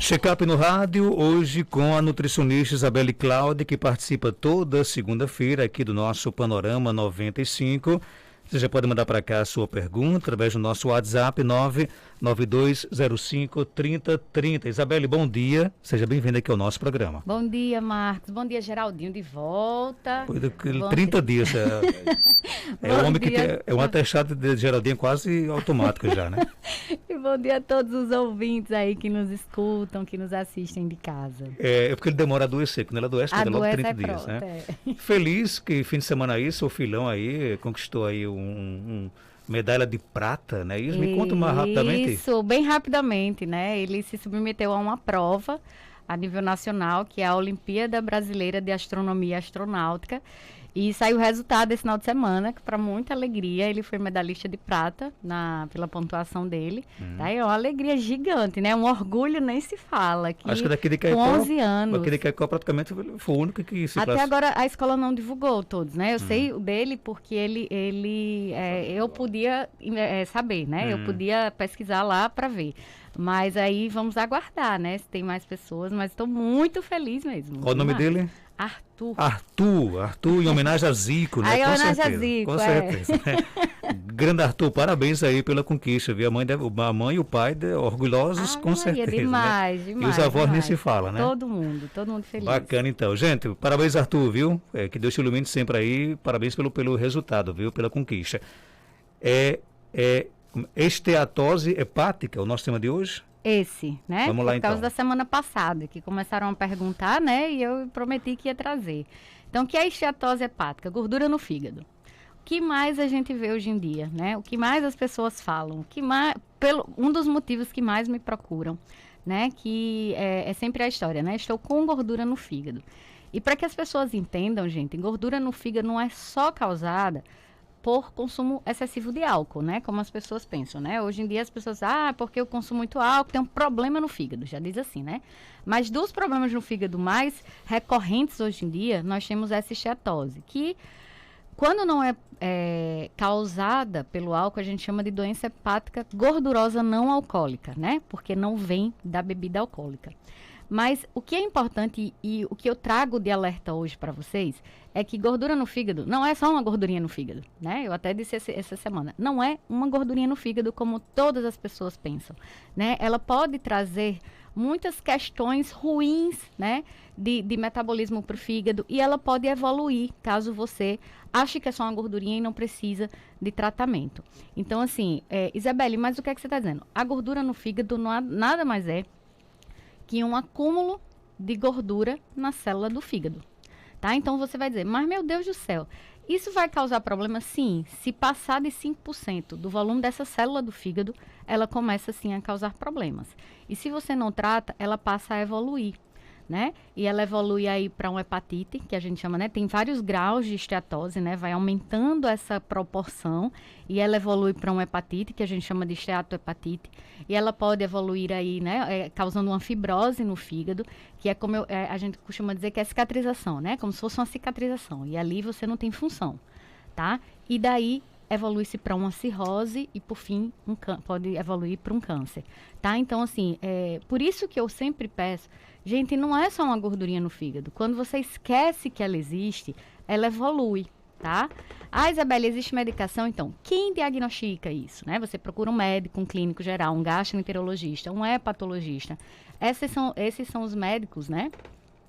Check-up no rádio, hoje com a nutricionista Isabelle Cláudia, que participa toda segunda-feira aqui do nosso Panorama 95. Você já pode mandar para cá a sua pergunta através do nosso WhatsApp 992053030. Isabelle, bom dia. Seja bem-vinda aqui ao nosso programa. Bom dia, Marcos. Bom dia, Geraldinho, de volta. 30 dias. É um homem que é um atestado de Geraldinho quase automático já, né? E bom dia a todos os ouvintes aí que nos escutam, que nos assistem de casa. É porque ele demora a adoecer. Quando ele adoece, fica logo 30 dias, pronto, né? Feliz que fim de semana aí, seu filhão aí conquistou aí medalha de prata, né? Isso, me conta mais rapidamente. Isso, bem rapidamente, né? Ele se submeteu a uma prova a nível nacional, que é a Olimpíada Brasileira de Astronomia e Astronáutica. E saiu o resultado esse final de semana, que para muita alegria, ele foi medalhista de prata pela pontuação dele. Tá? É uma alegria gigante, né? Um orgulho nem se fala. Acho que daqui de com 11 anos. Daqui de Caicó praticamente foi o único que se Até agora a escola não divulgou todos, né? Eu sei o dele porque eu podia saber, né? Eu podia pesquisar lá para ver. Mas aí vamos aguardar, né? Se tem mais pessoas, mas estou muito feliz mesmo. Qual o nome dele? Arthur, em homenagem a Zico, né? Aí, com homenagem certeza, a Zico, com certeza. Né? Grande Arthur, parabéns aí pela conquista, viu? A mãe e o pai orgulhosos, com certeza. Demais, né? demais. E os avós demais. nem se fala, né? Todo mundo feliz. Bacana, então. Gente, parabéns, Arthur, viu? Que Deus te ilumine sempre aí. Parabéns pelo resultado, viu? Pela conquista. Esteatose hepática, o nosso tema de hoje? Esse, né? Vamos lá, Por causa então. da semana passada, que começaram a perguntar, né? E eu prometi que ia trazer. Então, o que é esteatose hepática? Gordura no fígado. O que mais a gente vê hoje em dia, né? O que mais as pessoas falam? Um dos motivos que mais me procuram, né? Que é sempre a história, né? Estou com gordura no fígado. E para que as pessoas entendam, gente, gordura no fígado não é só causada por consumo excessivo de álcool, né? Como as pessoas pensam, né? Hoje em dia as pessoas, porque eu consumo muito álcool, tem um problema no fígado, já diz assim, né? Mas dos problemas no fígado mais recorrentes hoje em dia, nós temos essa esteatose, que quando não é causada pelo álcool, a gente chama de doença hepática gordurosa não alcoólica, né? Porque não vem da bebida alcoólica. Mas o que é importante e o que eu trago de alerta hoje para vocês é que gordura no fígado não é só uma gordurinha no fígado, né? Eu até disse essa semana, não é uma gordurinha no fígado como todas as pessoas pensam, né? Ela pode trazer muitas questões ruins, né? De metabolismo para o fígado e ela pode evoluir caso você ache que é só uma gordurinha e não precisa de tratamento. Então, assim, Isabelle, mas o que é que você está dizendo? A gordura no fígado nada mais é que um acúmulo de gordura na célula do fígado, tá? Então você vai dizer, mas meu Deus do céu, isso vai causar problema? Sim, se passar de 5% do volume dessa célula do fígado, ela começa sim a causar problemas. E se você não trata, ela passa a evoluir, né? E ela evolui aí para uma hepatite, que a gente chama, né? Tem vários graus de esteatose, né? Vai aumentando essa proporção e ela evolui para uma hepatite, que a gente chama de esteatohepatite. E ela pode evoluir aí, né? Causando uma fibrose no fígado, que é como a gente costuma dizer que é cicatrização, né? Como se fosse uma cicatrização. E ali você não tem função, tá? E daí evolui-se para uma cirrose e, por fim, pode evoluir para um câncer, tá? Então, assim, por isso que eu sempre peço, gente, não é só uma gordurinha no fígado. Quando você esquece que ela existe, ela evolui, tá? Isabelle, existe medicação? Então, quem diagnostica isso, né? Você procura um médico, um clínico geral, um gastroenterologista, um hepatologista. Esses são os médicos, né?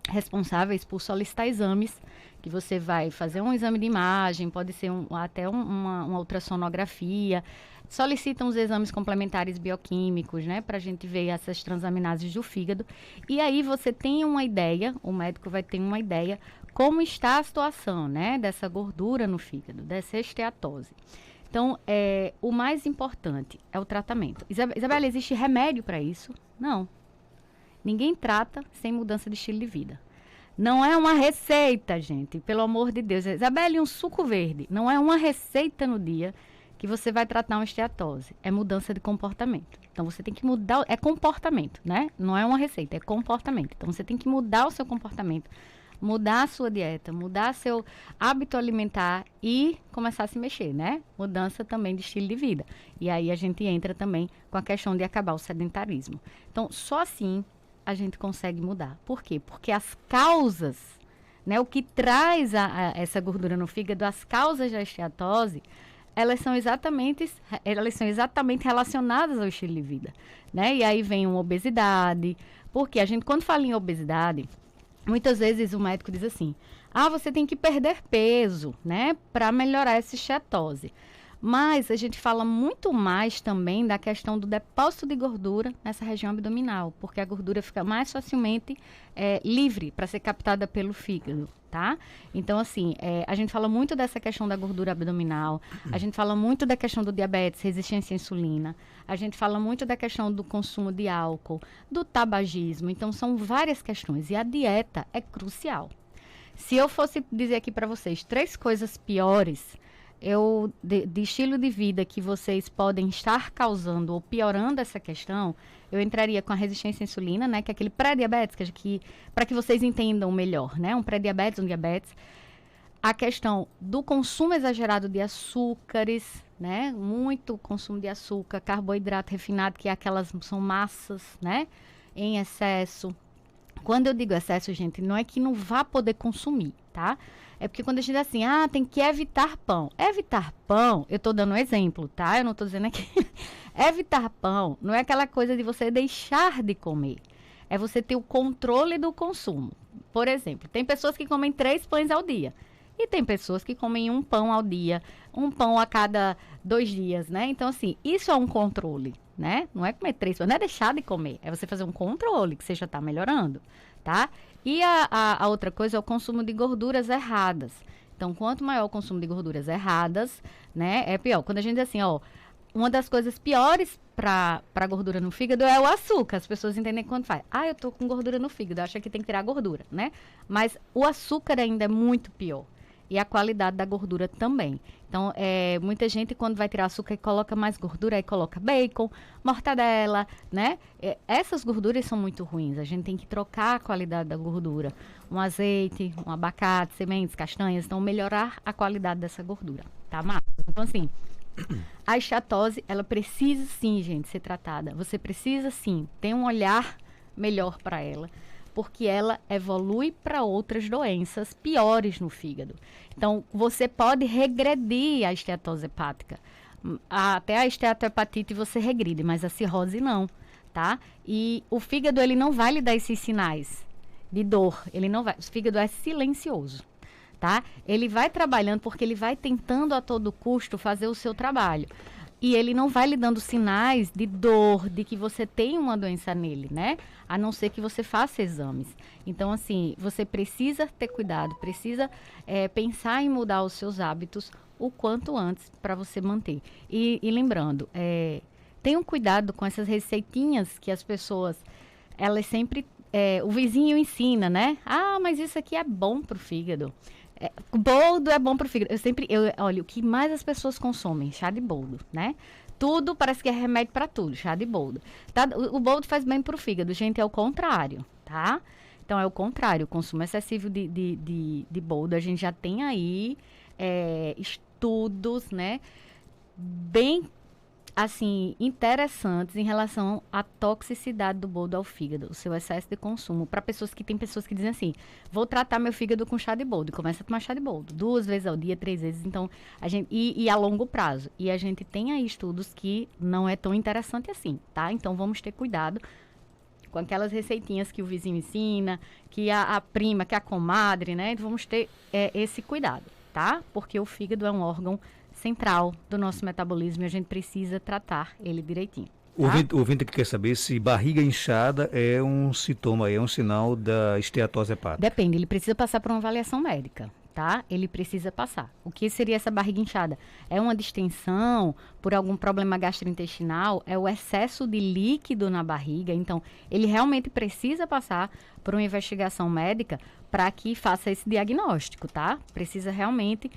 Responsáveis por solicitar exames, que você vai fazer um exame de imagem, pode ser até uma ultrassonografia, solicitam os exames complementares bioquímicos, né, para a gente ver essas transaminases do fígado, e aí você tem uma ideia, o médico vai ter uma ideia como está a situação, né, dessa gordura no fígado, dessa esteatose. Então, o mais importante é o tratamento. Isabelle, existe remédio para isso? Não. Ninguém trata sem mudança de estilo de vida. Não é uma receita, gente, pelo amor de Deus. Isabelle, um suco verde não é uma receita no dia que você vai tratar uma esteatose. É mudança de comportamento. Então, você tem que mudar, é comportamento, né? Não é uma receita, é comportamento. Então, você tem que mudar o seu comportamento, mudar a sua dieta, mudar seu hábito alimentar e começar a se mexer, né? Mudança também de estilo de vida. E aí a gente entra também com a questão de acabar o sedentarismo. Então, só assim a gente consegue mudar. Por quê? Porque as causas, né, o que traz essa gordura no fígado, as causas da esteatose, elas são exatamente relacionadas ao estilo de vida, né? E aí vem uma obesidade, porque a gente, quando fala em obesidade, muitas vezes o médico diz assim, você tem que perder peso, né, para melhorar essa esteatose. Mas a gente fala muito mais também da questão do depósito de gordura nessa região abdominal, porque a gordura fica mais facilmente livre para ser captada pelo fígado, tá? Então, assim, a gente fala muito dessa questão da gordura abdominal, a gente fala muito da questão do diabetes, resistência à insulina, a gente fala muito da questão do consumo de álcool, do tabagismo. Então, são várias questões e a dieta é crucial. Se eu fosse dizer aqui para vocês 3 coisas piores de estilo de vida que vocês podem estar causando ou piorando essa questão, eu entraria com a resistência à insulina, né, que é aquele pré-diabetes, para que vocês entendam melhor, né, um pré-diabetes, um diabetes. A questão do consumo exagerado de açúcares, né, muito consumo de açúcar, carboidrato refinado, que são massas, né, em excesso. Quando eu digo excesso, gente, não é que não vá poder consumir, tá? É porque quando a gente diz assim, tem que evitar pão. Evitar pão, eu tô dando um exemplo, tá? Eu não tô dizendo aqui. Evitar pão não é aquela coisa de você deixar de comer. É você ter o controle do consumo. Por exemplo, tem pessoas que comem 3 pães ao dia. E tem pessoas que comem 1 pão ao dia, 1 pão a cada 2 dias, né? Então, assim, isso é um controle, né? Não é comer 3 pães, não é deixar de comer. É você fazer um controle, que você já tá melhorando, tá? E a outra coisa é o consumo de gorduras erradas. Então, quanto maior o consumo de gorduras erradas, né, é pior. Quando a gente diz assim, uma das coisas piores para gordura no fígado é o açúcar. As pessoas entendem quando faz. Eu tô com gordura no fígado, acha que tem que tirar a gordura, né? Mas o açúcar ainda é muito pior. E a qualidade da gordura também. Então, muita gente, quando vai tirar açúcar, coloca mais gordura, aí coloca bacon, mortadela, né? Essas gorduras são muito ruins. A gente tem que trocar a qualidade da gordura. Um azeite, um abacate, sementes, castanhas. Então, melhorar a qualidade dessa gordura, tá, Marcos? Então, assim, a esteatose, ela precisa sim, gente, ser tratada. Você precisa sim ter um olhar melhor para ela, porque ela evolui para outras doenças piores no fígado. Então, você pode regredir a esteatose hepática. Até a esteatohepatite você regride, mas a cirrose não, tá? E o fígado, ele não vai lhe dar esses sinais de dor. Ele não vai. O fígado é silencioso, tá? Ele vai trabalhando porque ele vai tentando a todo custo fazer o seu trabalho. E ele não vai lhe dando sinais de dor, de que você tem uma doença nele, né? A não ser que você faça exames. Então, assim, você precisa ter cuidado, precisa pensar em mudar os seus hábitos o quanto antes para você manter. E lembrando, tenham cuidado com essas receitinhas que as pessoas, elas sempre, o vizinho ensina, né? Mas isso aqui é bom para o fígado. Boldo é bom para o fígado. Olha, o que mais as pessoas consomem? Chá de boldo, né? Tudo parece que é remédio para tudo, chá de boldo. Tá? O boldo faz bem para o fígado, gente, é o contrário, tá? Então, é o contrário, o consumo excessivo de boldo. A gente já tem aí estudos, né, bem, assim, interessantes em relação à toxicidade do boldo ao fígado, o seu excesso de consumo. Para tem pessoas que dizem assim, vou tratar meu fígado com chá de boldo, e começa a tomar chá de boldo, 2 vezes ao dia, 3 vezes, então, e a longo prazo. E a gente tem aí estudos que não é tão interessante assim, tá? Então, vamos ter cuidado com aquelas receitinhas que o vizinho ensina, que a prima, que a comadre, né? Vamos ter esse cuidado, tá? Porque o fígado é um órgão central do nosso metabolismo e a gente precisa tratar ele direitinho. O ouvinte que quer saber se barriga inchada é um sintoma, é um sinal da esteatose hepática. Depende, ele precisa passar por uma avaliação médica, tá? Ele precisa passar. O que seria essa barriga inchada? É uma distensão por algum problema gastrointestinal? É o excesso de líquido na barriga? Então, ele realmente precisa passar por uma investigação médica para que faça esse diagnóstico, tá? Precisa realmente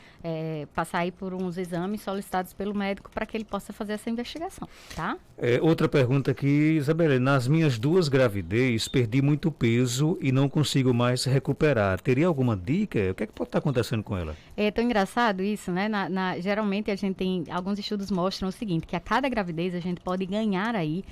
passar aí por uns exames solicitados pelo médico para que ele possa fazer essa investigação, tá? Outra pergunta aqui, Isabela, nas minhas 2 gravidez, perdi muito peso e não consigo mais recuperar. Teria alguma dica? O que é que pode estar acontecendo com ela? É tão engraçado isso, né? Geralmente a gente tem, alguns estudos mostram o seguinte, que a cada gravidez a gente pode ganhar aí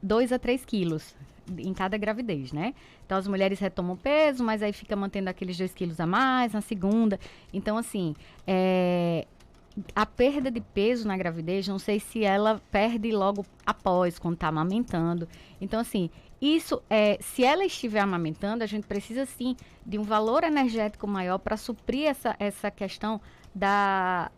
2 a 3 quilos. em cada gravidez, né? Então, as mulheres retomam peso, mas aí fica mantendo aqueles 2 quilos a mais na segunda. Então, assim, a perda de peso na gravidez, não sei se ela perde logo após, quando está amamentando. Então, assim, se ela estiver amamentando, a gente precisa, sim, de um valor energético maior para suprir essa questão da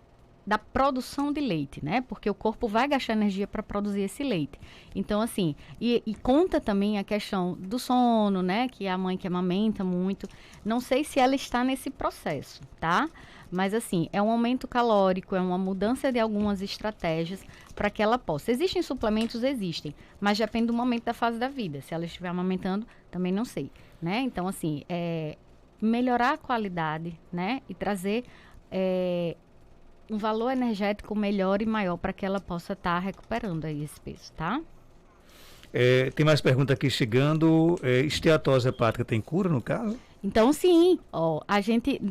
produção de leite, né? Porque o corpo vai gastar energia para produzir esse leite. Então, assim, e conta também a questão do sono, né? Que é a mãe que amamenta muito. Não sei se ela está nesse processo, tá? Mas, assim, é um aumento calórico, é uma mudança de algumas estratégias para que ela possa. Existem suplementos? Existem, mas depende do momento da fase da vida. Se ela estiver amamentando, também não sei, né? Então, assim, melhorar a qualidade, né? E trazer um valor energético melhor e maior para que ela possa estar recuperando aí esse peso, tá? Tem mais pergunta aqui chegando. Esteatose hepática tem cura, no caso? Então, sim, a gente,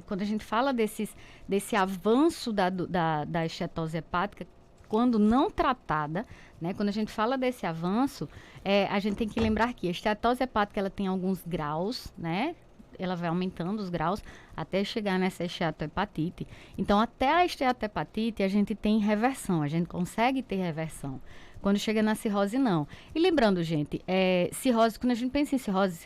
quando a gente fala desse avanço da esteatose hepática, quando não tratada, né, quando a gente fala desse avanço, a gente tem que lembrar que a esteatose hepática, ela tem alguns graus, né? Ela vai aumentando os graus até chegar nessa esteatohepatite. Então, até a esteatohepatite, a gente tem reversão, a gente consegue ter reversão. Quando chega na cirrose, não. E lembrando, gente, cirrose, quando a gente pensa em cirrose,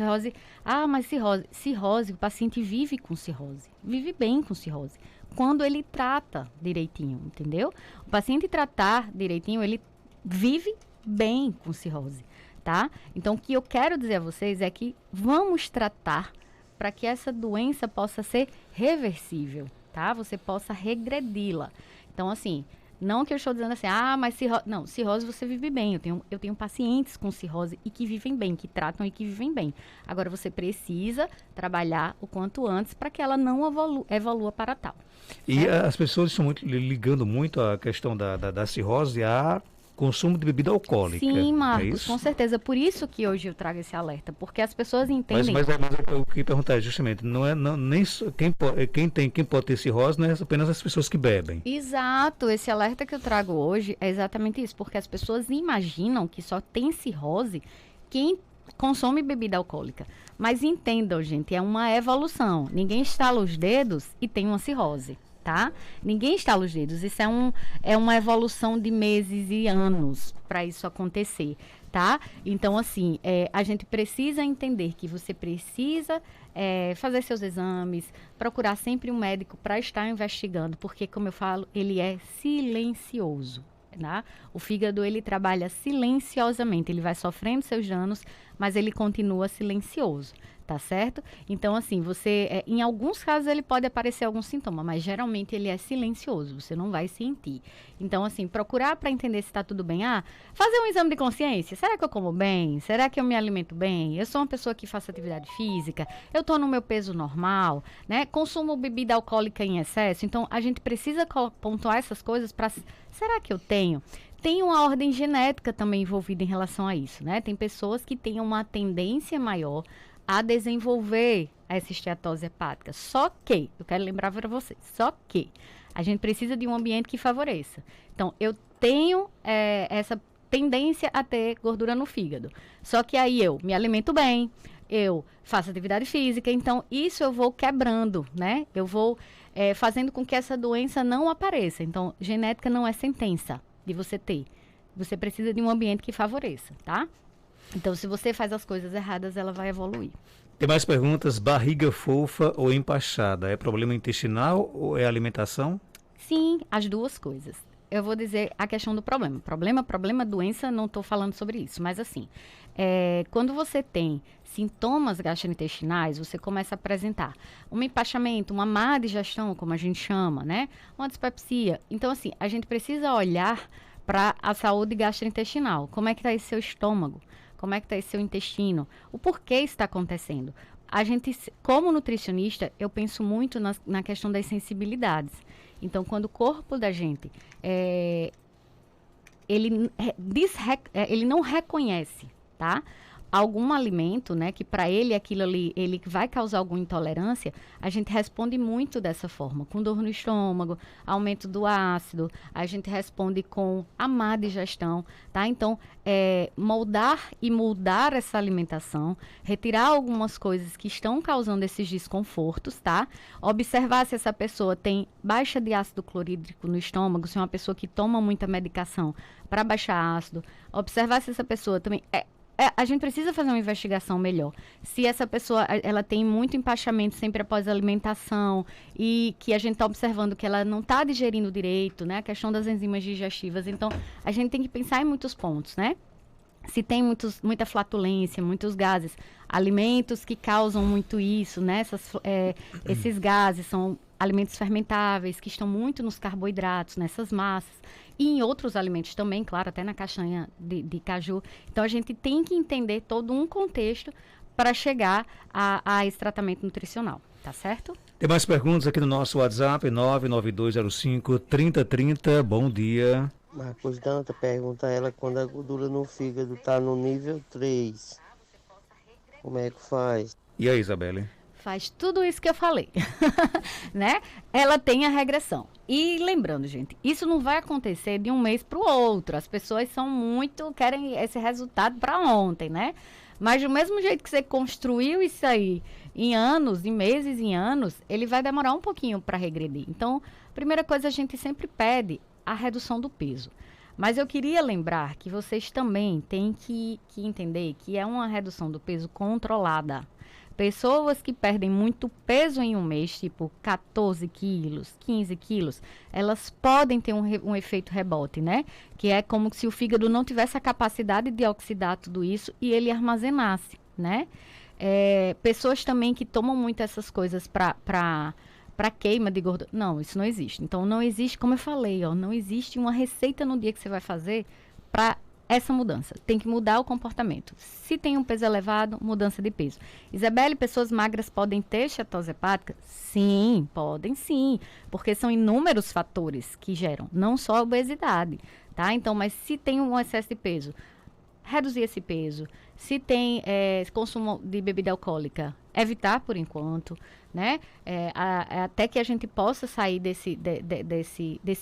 mas cirrose, o paciente vive com cirrose, vive bem com cirrose, quando ele trata direitinho, entendeu? O paciente tratar direitinho, ele vive bem com cirrose, tá? Então, o que eu quero dizer a vocês é que vamos tratar para que essa doença possa ser reversível, tá? Você possa regredi-la. Então, assim, não que eu estou dizendo assim, mas cirrose... Não, cirrose você vive bem. Eu tenho pacientes com cirrose e que vivem bem, que tratam e que vivem bem. Agora, você precisa trabalhar o quanto antes para que ela não evolua para tal. E as pessoas estão ligando muito a questão da cirrose a consumo de bebida alcoólica. Sim, Marcos, com certeza. Por isso que hoje eu trago esse alerta, porque as pessoas entendem... Mas eu queria perguntar justamente, quem pode ter cirrose não é apenas as pessoas que bebem. Exato, esse alerta que eu trago hoje é exatamente isso, porque as pessoas imaginam que só tem cirrose quem consome bebida alcoólica. Mas entendam, gente, é uma evolução. Ninguém estala os dedos e tem uma cirrose. Tá? Ninguém estala os dedos. Isso é uma evolução de meses e anos para isso acontecer, tá? Então, assim, a gente precisa entender que você precisa fazer seus exames, procurar sempre um médico para estar investigando, porque, como eu falo, ele é silencioso. Tá? O fígado, ele trabalha silenciosamente, ele vai sofrendo seus danos, mas ele continua silencioso. Tá certo? Então, assim, em alguns casos ele pode aparecer algum sintoma, mas geralmente ele é silencioso, você não vai sentir. Então, assim, procurar para entender se está tudo bem. Fazer um exame de consciência. Será que eu como bem? Será que eu me alimento bem? Eu sou uma pessoa que faço atividade física? Eu estou no meu peso normal? Né? Consumo bebida alcoólica em excesso? Então, a gente precisa pontuar essas coisas para... Será que eu tenho? Tem uma ordem genética também envolvida em relação a isso, né? Tem pessoas que têm uma tendência maior a desenvolver essa esteatose hepática. Só que, eu quero lembrar para vocês, a gente precisa de um ambiente que favoreça. Então, eu tenho essa tendência a ter gordura no fígado. Só que aí eu me alimento bem, eu faço atividade física, então isso eu vou quebrando, né? Eu vou fazendo com que essa doença não apareça. Então, genética não é sentença de você ter. Você precisa de um ambiente que favoreça, tá? Então, se você faz as coisas erradas, ela vai evoluir. Tem mais perguntas? Barriga fofa ou empachada? É problema intestinal ou é alimentação? Sim, as duas coisas. Eu vou dizer a questão do problema. Problema, doença, não estou falando sobre isso. Mas assim, quando você tem sintomas gastrointestinais, você começa a apresentar um empachamento, uma má digestão, como a gente chama, né? Uma dispepsia. Então, assim, a gente precisa olhar para a saúde gastrointestinal. Como é que está esse seu estômago? Como é que está esse seu intestino? O porquê está acontecendo? A gente, como nutricionista, eu penso muito na questão das sensibilidades. Então, quando o corpo da gente, ele não reconhece, tá? algum alimento, né, que para ele aquilo ali, ele vai causar alguma intolerância, a gente responde muito dessa forma, com dor no estômago, aumento do ácido, a gente responde com a má digestão, tá? Então, moldar e mudar essa alimentação, retirar algumas coisas que estão causando esses desconfortos, tá? Observar se essa pessoa tem baixa de ácido clorídrico no estômago, se é uma pessoa que toma muita medicação para baixar ácido, observar se essa pessoa também a gente precisa fazer uma investigação melhor. Se essa pessoa, ela tem muito empachamento sempre após a alimentação e que a gente está observando que ela não está digerindo direito, né? A questão das enzimas digestivas. Então, a gente tem que pensar em muitos pontos, né? Se tem muita flatulência, muitos gases, alimentos que causam muito isso, né? Esses gases são alimentos fermentáveis, que estão muito nos carboidratos, nessas massas, e em outros alimentos também, claro, até na castanha de caju. Então, a gente tem que entender todo um contexto para chegar a esse tratamento nutricional, tá certo? Tem mais perguntas aqui no nosso WhatsApp, 99205-3030. Bom dia. Marcos Danta pergunta a ela quando a gordura no fígado está no nível 3. Como é que faz? E aí, Isabelle? Faz tudo isso que eu falei, né? Ela tem a regressão. E lembrando, gente, isso não vai acontecer de um mês para o outro. As pessoas querem esse resultado para ontem, né? Mas do mesmo jeito que você construiu isso aí em anos, em meses, em anos, ele vai demorar um pouquinho para regredir. Então, a primeira coisa, a gente sempre pede a redução do peso. Mas eu queria lembrar que vocês também têm que entender que é uma redução do peso controlada. Pessoas que perdem muito peso em um mês, tipo 14 quilos, 15 quilos, elas podem ter um efeito rebote, né? Que é como se o fígado não tivesse a capacidade de oxidar tudo isso e ele armazenasse, né? Pessoas também que tomam muito essas coisas para queima de gordura. Não, isso não existe. Então, não existe, como eu falei, não existe uma receita no dia que você vai fazer para essa mudança. Tem que mudar o comportamento. Se tem um peso elevado, mudança de peso. Isabelle, pessoas magras podem ter esteatose hepática? Sim, podem sim, porque são inúmeros fatores que geram, não só a obesidade, tá? Então, mas se tem um excesso de peso, reduzir esse peso. Se tem consumo de bebida alcoólica, evitar por enquanto, né? Até que a gente possa sair desse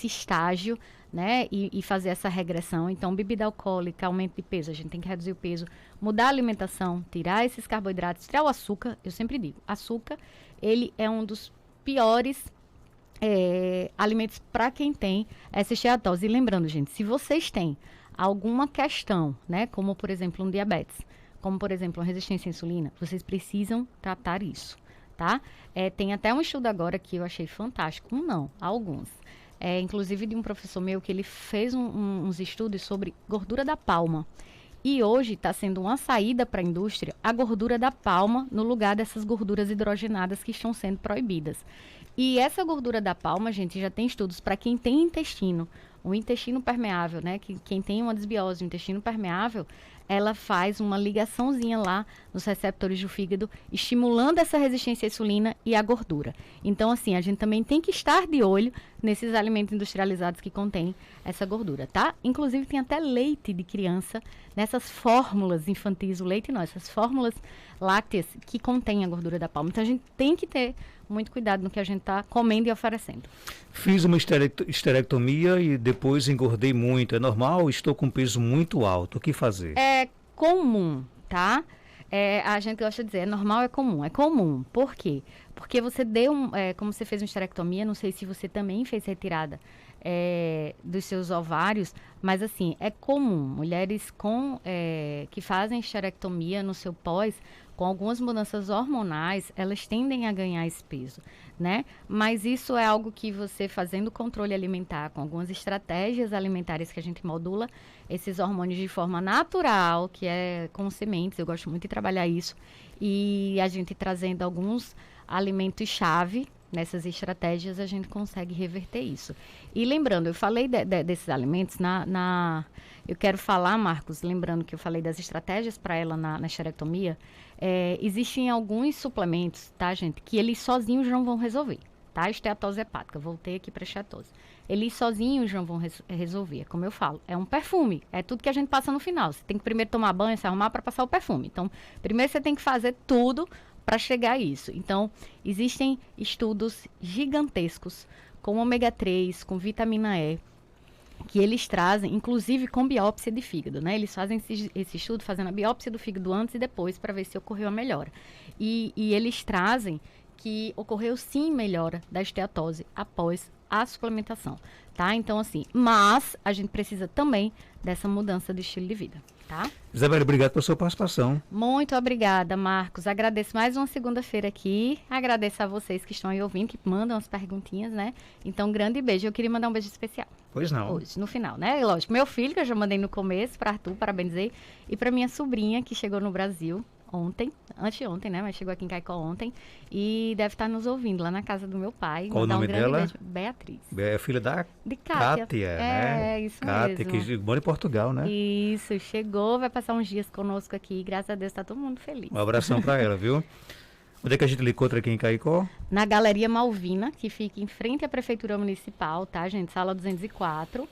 estágio, né? E fazer essa regressão. Então, bebida alcoólica, aumento de peso, a gente tem que reduzir o peso, mudar a alimentação, tirar esses carboidratos, tirar o açúcar. Eu sempre digo, açúcar, ele é um dos piores alimentos para quem tem essa esteatose. E lembrando, gente, se vocês têm alguma questão, né, como por exemplo um diabetes, como por exemplo uma resistência à insulina, vocês precisam tratar isso, tá? Tem até um estudo agora que eu achei fantástico, alguns, inclusive de um professor meu que ele fez uns estudos sobre gordura da palma. E hoje está sendo uma saída para a indústria a gordura da palma no lugar dessas gorduras hidrogenadas que estão sendo proibidas. E essa gordura da palma, gente, já tem estudos para quem tem intestino, o intestino permeável, né? Quem tem uma desbiose, o intestino permeável, ela faz uma ligaçãozinha lá nos receptores do fígado, estimulando essa resistência à insulina e à gordura. Então, assim, a gente também tem que estar de olho nesses alimentos industrializados que contêm essa gordura, tá? Inclusive, tem até leite de criança, nessas fórmulas infantis, o leite não, essas fórmulas lácteas que contêm a gordura da palma. Então, a gente tem que ter muito cuidado no que a gente está comendo e oferecendo. Fiz uma esterectomia e depois engordei muito. É normal? Estou com peso muito alto. O que fazer? É comum, tá? A gente gosta de dizer, é normal, é comum. É comum. Por quê? Porque você deu, como você fez uma esterectomia, não sei se você também fez retirada dos seus ovários, mas assim, é comum. Mulheres que fazem esterectomia no seu pós, com algumas mudanças hormonais, elas tendem a ganhar esse peso, né? Mas isso é algo que você fazendo controle alimentar, com algumas estratégias alimentares que a gente modula esses hormônios de forma natural, que é com sementes, eu gosto muito de trabalhar isso, e a gente trazendo alguns alimentos-chave nessas estratégias, a gente consegue reverter isso. E lembrando, eu falei desses alimentos, eu quero falar, Marcos, lembrando que eu falei das estratégias para ela na esterectomia, existem alguns suplementos, tá, gente, que eles sozinhos não vão resolver, tá? Esteatose hepática, voltei aqui para esteatose. eles sozinhos não vão resolver, como eu falo. É um perfume, é tudo que a gente passa no final. Você tem que primeiro tomar banho, se arrumar para passar o perfume. Então, primeiro você tem que fazer tudo para chegar a isso. Então, existem estudos gigantescos com ômega 3, com vitamina E, que eles trazem, inclusive com biópsia de fígado, né? Eles fazem esse estudo fazendo a biópsia do fígado antes e depois para ver se ocorreu a melhora. E eles trazem que ocorreu sim melhora da esteatose após a suplementação, tá? Então, assim, mas a gente precisa também dessa mudança de estilo de vida, tá? Isabelle, obrigado pela sua participação. Muito obrigada, Marcos. Agradeço mais uma segunda-feira aqui. Agradeço a vocês que estão aí ouvindo, que mandam as perguntinhas, né? Então, um grande beijo. Eu queria mandar um beijo especial. Pois não. Hoje, no final, né? E lógico, meu filho, que eu já mandei no começo, para Arthur, parabenizei. E para minha sobrinha, que chegou no Brasil ontem, anteontem, né? Mas chegou aqui em Caicó ontem. E deve estar nos ouvindo lá na casa do meu pai. Qual o nome dela? Beijo. Beatriz. É filha da De Kátia. né? É, isso Kátia, mesmo. que mora em Portugal, né? Isso, chegou, vai passar uns dias conosco aqui. Graças a Deus, tá todo mundo feliz. Um abração para ela, viu? Onde é que a gente lhe encontra aqui em Caicó? Na Galeria Malvina, que fica em frente à Prefeitura Municipal, tá, gente? Sala 204.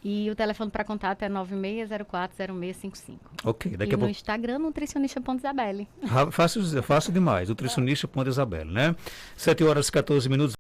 E o telefone para contato é 96040655. Ok, daqui e a no pouco. Instagram, nutricionista.isabelle. Fácil demais, nutricionista.isabelle, né? 7 horas e 14 minutos.